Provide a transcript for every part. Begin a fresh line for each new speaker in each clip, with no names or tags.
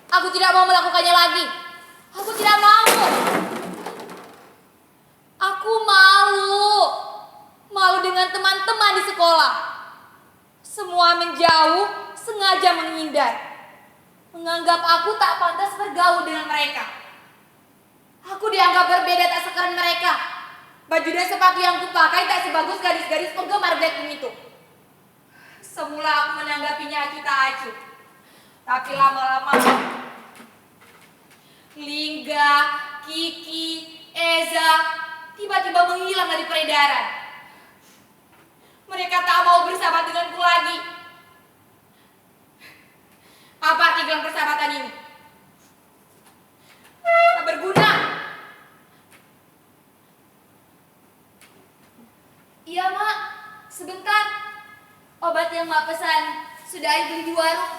Aku tidak mau melakukannya lagi. Aku tidak mau. Aku malu. Malu dengan teman-teman di sekolah. Semua menjauh, sengaja menghindar. Menganggap aku tak pantas bergaul dengan mereka. Aku dianggap berbeda tak sekeren mereka. Baju dan sepatu yang kupakai tak sebagus gadis-gadis penggemar Blackpink itu. Semula aku menanggapinya kita acuh. Tapi lama-lama Lingga, Kiki, Eza tiba-tiba menghilang dari peredaran. Mereka tak mau bersahabat denganku lagi. Apa arti gelang persahabatan ini? Tak berguna. Iya, Mak. Sebentar. Obat yang Mak pesan sudah Ai beli di warung.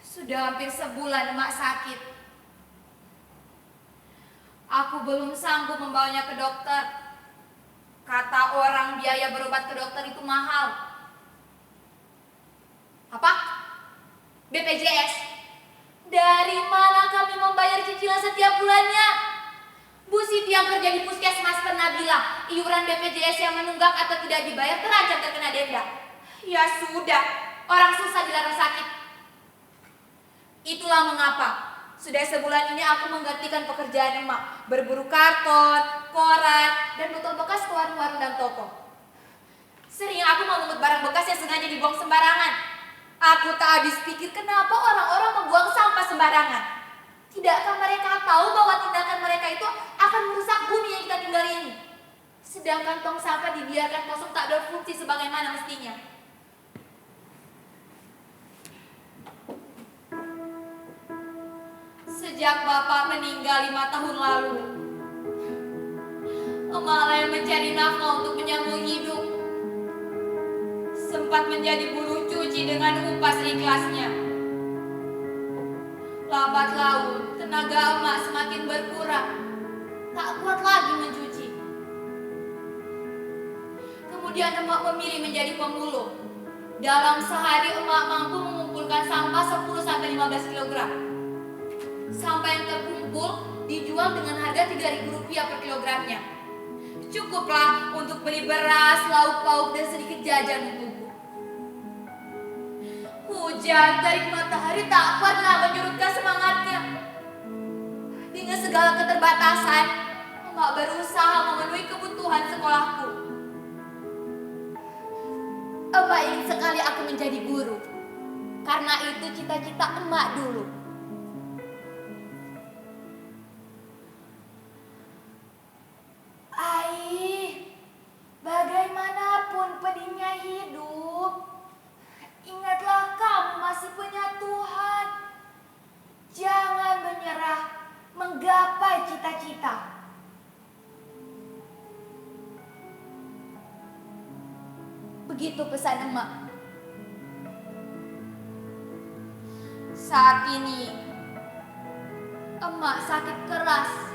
Sudah hampir sebulan Mak sakit. Aku belum sanggup membawanya ke dokter. Kata orang biaya berobat ke dokter itu mahal. Apa? BPJS? Dari mana kami membayar cicilan setiap bulannya? Bu Siti yang kerja di puskesmas pernah bilang iuran BPJS yang menunggak atau tidak dibayar terancam terkena denda. Ya sudah, orang susah dilarang sakit. Itulah mengapa sudah sebulan ini aku menggantikan pekerjaan emak, berburu karton, koran, dan botol bekas ke warung-warung dan toko. Sering aku memungut barang bekas yang sengaja dibuang sembarangan. Aku tak habis pikir kenapa orang-orang membuang sampah sembarangan. Tidakkah mereka tahu bahwa tindakan mereka itu akan merusak bumi yang kita tinggali ini? Sedangkan tong sampah dibiarkan kosong tak berfungsi sebagaimana mestinya. Sejak bapak meninggal 5 tahun lalu, emak yang mencari nafkah untuk menyambung hidup. Sempat menjadi buruh cuci dengan upah seikhlasnya. Lambat laun, tenaga emak semakin berkurang. Tak kuat lagi mencuci. Kemudian emak memilih menjadi pemulung. Dalam sehari emak mampu mengumpulkan sampah 10-15 kg. Sampah yang terkumpul dijual dengan harga Rp3.000 per kilogramnya. Cukuplah untuk beli beras, lauk pauk, dan sedikit jajan untukku. Hujan dari matahari tak pernah menyurutkan semangatnya. Dengan segala keterbatasan, emak berusaha memenuhi kebutuhan sekolahku. Emak ingin sekali aku menjadi guru. Karena itu cita-cita emak dulu. Bagaimanapun pedihnya hidup, ingatlah kamu masih punya Tuhan. Jangan menyerah menggapai cita-cita. Begitu pesan emak. Saat ini, emak sakit keras.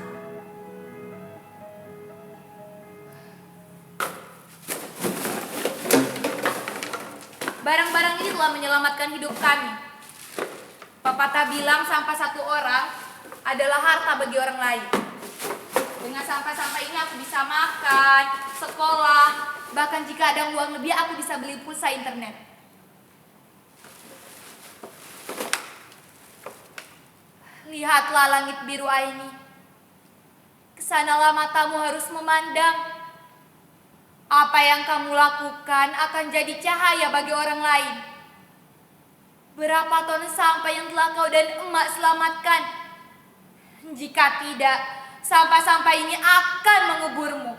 Barang-barang ini telah menyelamatkan hidup kami. Pepatah bilang sampah satu orang adalah harta bagi orang lain. Dengan sampah-sampah ini aku bisa makan, sekolah, bahkan jika ada uang lebih aku bisa beli pulsa internet. Lihatlah langit biru ini. Kesanalah matamu harus memandang. Apa yang kamu lakukan akan jadi cahaya bagi orang lain. Berapa ton sampah yang telah kau dan emak selamatkan? Jika tidak, sampah-sampah ini akan menguburmu.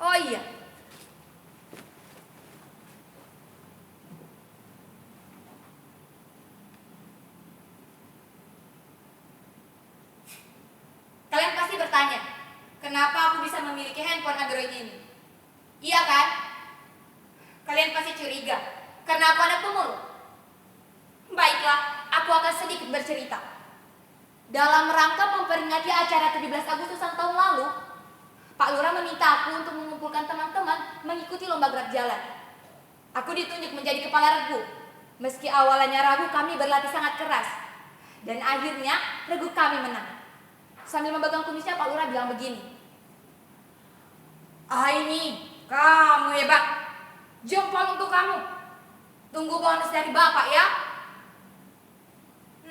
Oh iya, kalian pasti bertanya, kenapa aku bisa memiliki handphone Android ini? Iya kan? Kalian pasti curiga, karena aku anak pemulung. Baiklah. sedikit bercerita. Dalam rangka memperingati acara 17 Agustusan tahun lalu, Pak Lurah meminta aku untuk mengumpulkan teman-teman mengikuti lomba gerak jalan. Aku ditunjuk menjadi kepala regu. Meski awalnya ragu, kami berlatih sangat keras. Dan akhirnya regu kami menang. Sambil memegang kumisnya, Pak Lurah bilang begini. "Ah, ini, kamu hebat. Jempol untuk kamu. Tunggu bonus dari Bapak ya."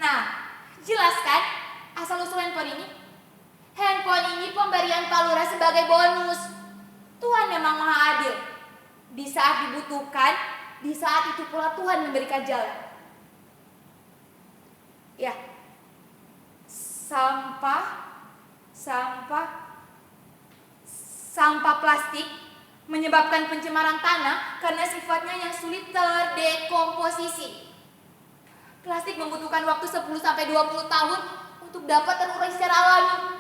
Nah, jelas kan asal-usul handphone ini? Handphone ini pemberian Pak Lurah sebagai bonus. Tuhan memang maha adil. Di saat dibutuhkan, di saat itu pula Tuhan memberikan jalan. Ya, sampah plastik menyebabkan pencemaran tanah karena sifatnya yang sulit terdekomposisi. Plastik membutuhkan waktu 10-20 tahun untuk dapat terurai secara alami.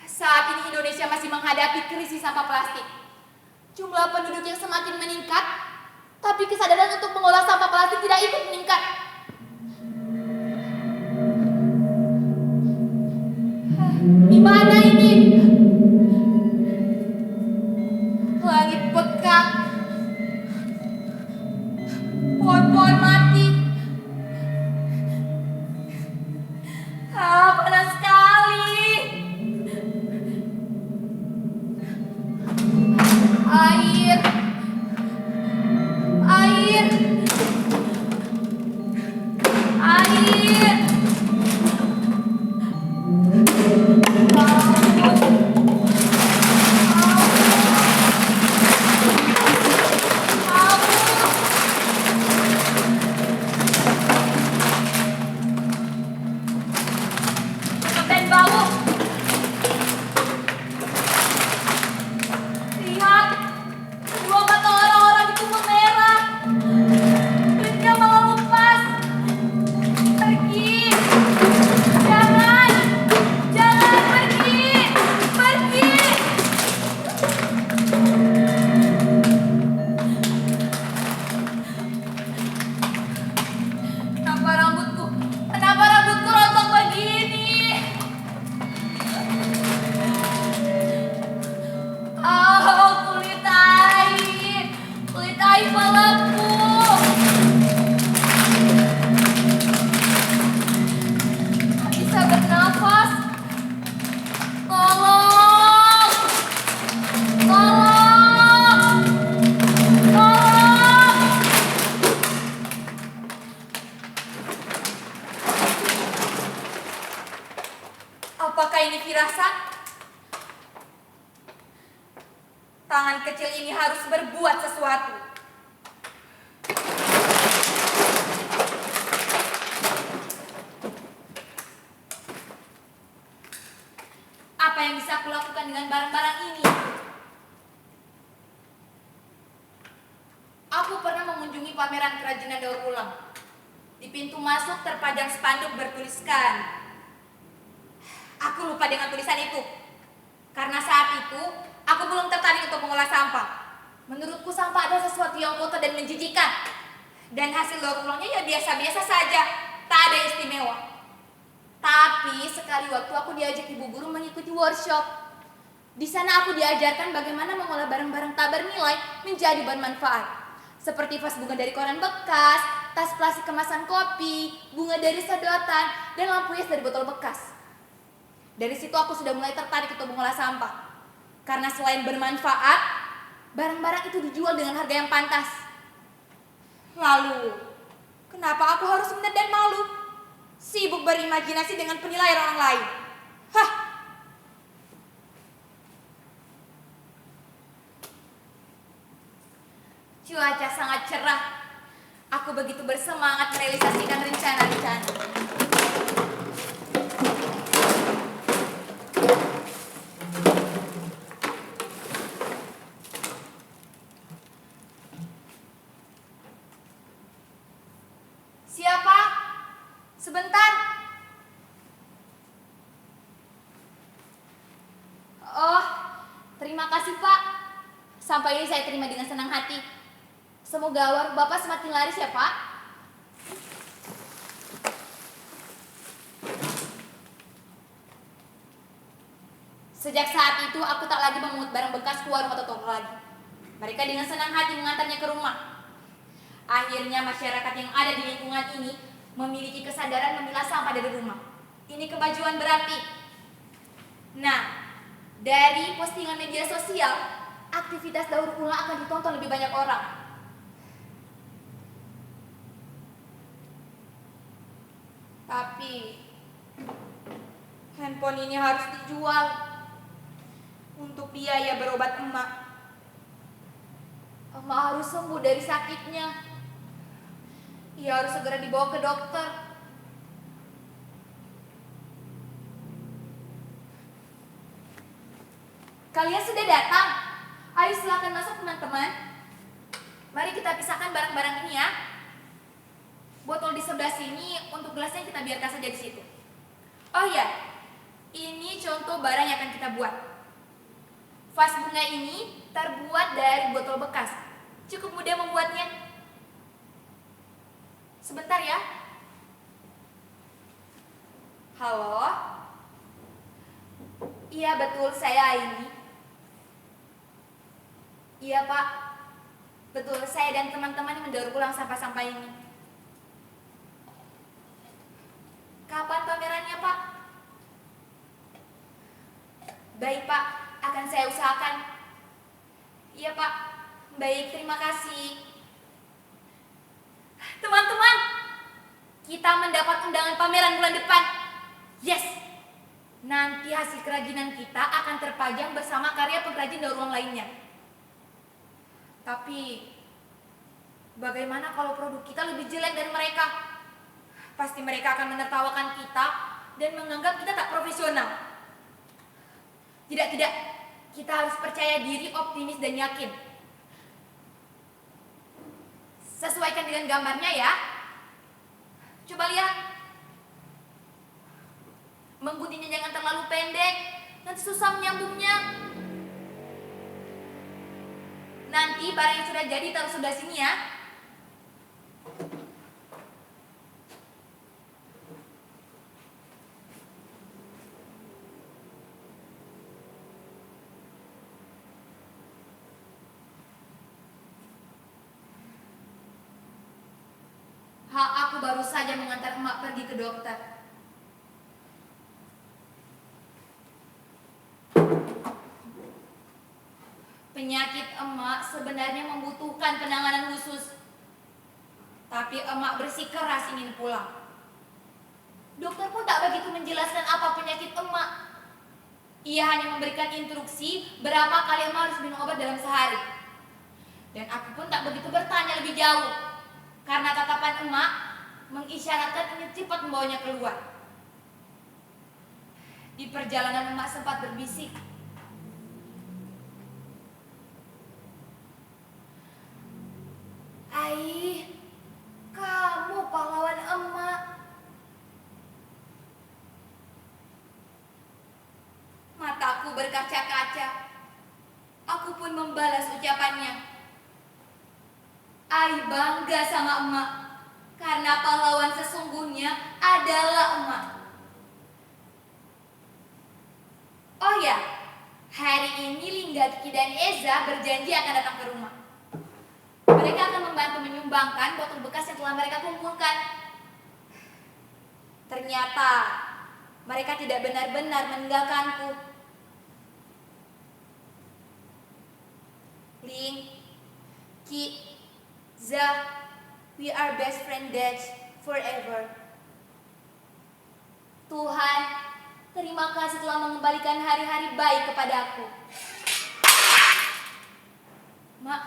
Saat ini Indonesia masih menghadapi krisis sampah plastik. Jumlah penduduk yang semakin meningkat, tapi kesadaran untuk mengolah sampah plastik tidak ikut meningkat. Di mana ini? Langit pekat, pohon-pohon mati. Panas sekali. Air. Dan bau. Lihat, kedua mata orang-orang itu memerah. Kulitnya mau lepas. Pergi. Jangan pergi. Kenapa rambutku rontok begini? Kulit air melepuh. Tak bisa bernafas. Tolong. Apakah ini firasat? Tangan kecil ini harus berbuat sesuatu. Apa yang bisa aku lakukan dengan barang-barang ini? Aku pernah mengunjungi pameran kerajinan daur ulang. Di pintu masuk terpajang spanduk bertuliskan. Aku lupa dengan tulisan itu. Karena saat itu aku belum tertarik untuk mengolah sampah. Menurutku sampah adalah sesuatu yang kotor dan menjijikan. Dan hasil daur ulangnya ya biasa-biasa saja, tak ada yang istimewa. Tapi sekali waktu aku diajak ibu guru mengikuti workshop. Di sana aku diajarkan bagaimana mengolah barang-barang tak bernilai menjadi bermanfaat. Seperti vas bunga dari koran bekas, tas plastik kemasan kopi, bunga dari sedotan, dan lampu hias dari botol bekas. Dari situ aku sudah mulai tertarik untuk mengolah sampah. Karena selain bermanfaat, barang-barang itu dijual dengan harga yang pantas. Lalu, kenapa aku harus minder dan malu? Sibuk berimajinasi dengan penilaian orang lain. Hah! Cuaca sangat cerah. Aku begitu bersemangat merealisasikan rencana-rencana. Siapa? Sebentar. Oh, terima kasih Pak. Sampah ini saya terima dengan senang hati. Semoga warung Bapak semakin laris ya Pak. Sejak saat itu aku tak lagi memungut barang bekas ke warung atau toko lagi. Mereka dengan senang hati mengantarnya ke rumah. Akhirnya masyarakat yang ada di lingkungan ini memiliki kesadaran memilah sampah dari rumah. Ini kemajuan berarti. Nah, dari postingan media sosial, aktivitas daur ulang akan ditonton lebih banyak orang. Tapi handphone ini harus dijual untuk biaya berobat emak. Emak harus sembuh dari sakitnya. Ia harus segera dibawa ke dokter. Kalian sudah datang? Ayo silakan masuk teman-teman. Mari kita pisahkan barang-barang ini ya. Botol di sebelah sini, untuk gelasnya kita biarkan saja di situ. Oh ya, ini contoh barang yang akan kita buat. Vas bunga ini terbuat dari botol bekas. Cukup mudah membuatnya. Sebentar ya. Halo? Iya betul, saya ini. Iya Pak. Betul, saya dan teman-teman mendaur ulang sampah-sampah ini. Kapan pamerannya Pak? Baik Pak, akan saya usahakan. Iya Pak, baik, terima kasih. Teman-teman, kita mendapat undangan pameran bulan depan. Yes, nanti hasil kerajinan kita akan terpajang bersama karya pengrajin daur ulang lainnya. Tapi, bagaimana kalau produk kita lebih jelek dari mereka? Pasti mereka akan menertawakan kita dan menganggap kita tak profesional. Tidak, kita harus percaya diri, optimis, dan yakin. Sesuaikan dengan gambarnya ya. Coba lihat. Mengguntingnya jangan terlalu pendek, nanti susah menyambungnya. Nanti barang yang sudah jadi taruh sebelah sini ya. Aku baru saja mengantar emak pergi ke dokter. Penyakit emak sebenarnya membutuhkan penanganan khusus. Tapi emak bersikeras ingin pulang. Dokter pun tak begitu menjelaskan apa penyakit emak. Ia hanya memberikan instruksi berapa kali emak harus minum obat dalam sehari. Dan aku pun tak begitu bertanya lebih jauh. Karena tatapan emak mengisyaratkan ingin cepat membawanya keluar. Di perjalanan emak sempat berbisik. Ai, kamu pahlawan emak. Mataku berkaca-kaca. Aku pun membalas ucapannya. Ai bangga sama emak. Karena pahlawan sesungguhnya adalah emak. Oh ya, hari ini Lingga, Kiki, dan Eza berjanji akan datang ke rumah. Mereka akan membantu menyumbangkan botol bekas yang telah mereka kumpulkan. Ternyata mereka tidak benar-benar meninggalkanku. Ling, Ki, Za, we are best friend dads forever. Tuhan, terima kasih telah mengembalikan hari-hari baik kepadaku. Mak,